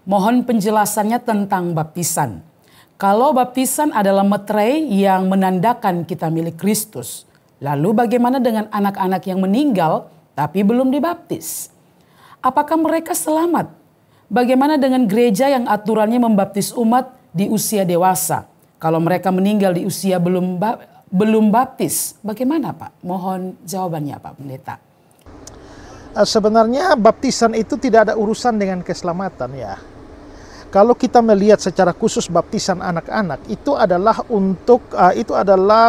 Mohon penjelasannya tentang baptisan. Kalau baptisan adalah meterai yang menandakan kita milik Kristus, lalu bagaimana dengan anak-anak yang meninggal tapi belum dibaptis? Apakah mereka selamat? Bagaimana dengan gereja yang aturannya membaptis umat di usia dewasa? Kalau mereka meninggal di usia belum baptis, bagaimana Pak? Mohon jawabannya Pak Pendeta. Sebenarnya baptisan itu tidak ada urusan dengan keselamatan ya. Kalau kita melihat secara khusus baptisan anak-anak itu adalah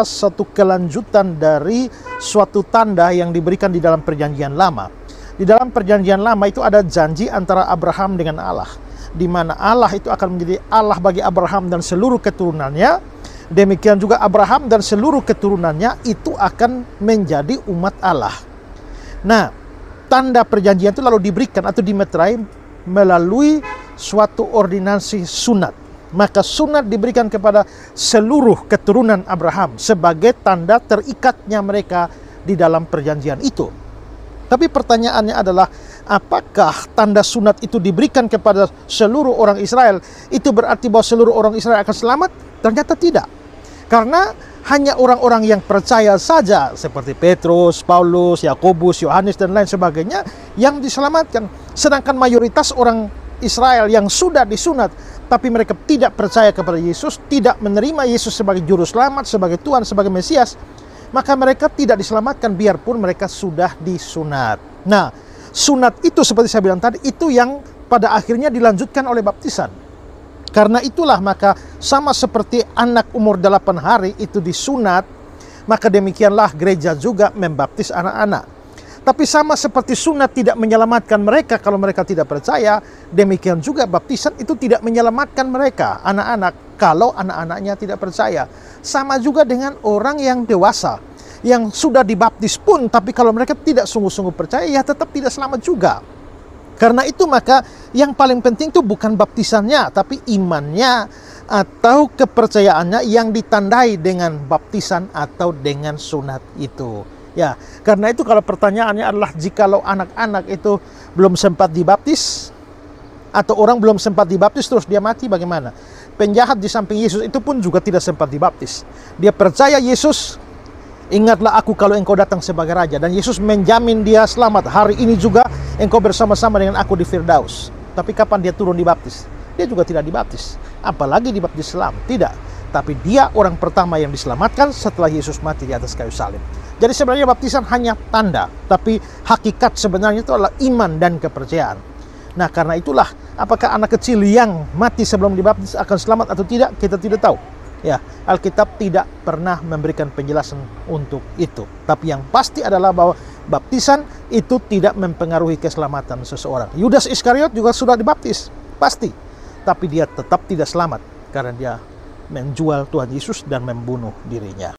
satu kelanjutan dari suatu tanda yang diberikan di dalam perjanjian lama. Di dalam perjanjian lama itu ada janji antara Abraham dengan Allah, di mana Allah itu akan menjadi Allah bagi Abraham dan seluruh keturunannya. Demikian juga Abraham dan seluruh keturunannya itu akan menjadi umat Allah. Nah, tanda perjanjian itu lalu diberikan atau dimeterai melalui suatu ordinansi sunat. Maka sunat diberikan kepada seluruh keturunan Abraham sebagai tanda terikatnya mereka di dalam perjanjian itu. Tapi pertanyaannya adalah, apakah tanda sunat itu diberikan kepada seluruh orang Israel? Itu berarti bahwa seluruh orang Israel akan selamat? Ternyata tidak. Karena hanya orang-orang yang percaya saja seperti Petrus, Paulus, Yakobus, Yohanes dan lain sebagainya yang diselamatkan. Sedangkan mayoritas orang Israel yang sudah disunat tapi mereka tidak percaya kepada Yesus, tidak menerima Yesus sebagai juru selamat, sebagai Tuhan, sebagai Mesias, maka mereka tidak diselamatkan biarpun mereka sudah disunat. Nah, sunat itu seperti saya bilang tadi, itu yang pada akhirnya dilanjutkan oleh baptisan. Karena itulah maka sama seperti anak umur 8 hari itu disunat, maka demikianlah gereja juga membaptis anak-anak. Tapi sama seperti sunat tidak menyelamatkan mereka kalau mereka tidak percaya, demikian juga baptisan itu tidak menyelamatkan mereka, anak-anak, kalau anak-anaknya tidak percaya. Sama juga dengan orang yang dewasa, yang sudah dibaptis pun, tapi kalau mereka tidak sungguh-sungguh percaya, ya tetap tidak selamat juga. Karena itu maka yang paling penting itu bukan baptisannya, tapi imannya atau kepercayaannya yang ditandai dengan baptisan atau dengan sunat itu. Ya, karena itu kalau pertanyaannya adalah jikalau anak-anak itu belum sempat dibaptis atau orang belum sempat dibaptis terus dia mati, bagaimana? Penjahat di samping Yesus itu pun juga tidak sempat dibaptis. Dia percaya Yesus, ingatlah aku kalau engkau datang sebagai raja, dan Yesus menjamin dia selamat. Hari ini juga engkau bersama-sama dengan aku di Firdaus. Tapi kapan dia turun dibaptis? Dia juga tidak dibaptis. Apalagi dibaptis Islam, tidak. Tapi dia orang pertama yang diselamatkan setelah Yesus mati di atas kayu salib. Jadi sebenarnya baptisan hanya tanda, tapi hakikat sebenarnya itu adalah iman dan kepercayaan. Nah, karena itulah apakah anak kecil yang mati sebelum dibaptis akan selamat atau tidak, kita tidak tahu. Ya, Alkitab tidak pernah memberikan penjelasan untuk itu. Tapi yang pasti adalah bahwa baptisan itu tidak mempengaruhi keselamatan seseorang. Yudas Iskariot juga sudah dibaptis, pasti. Tapi dia tetap tidak selamat karena dia menjual Tuhan Yesus dan membunuh dirinya.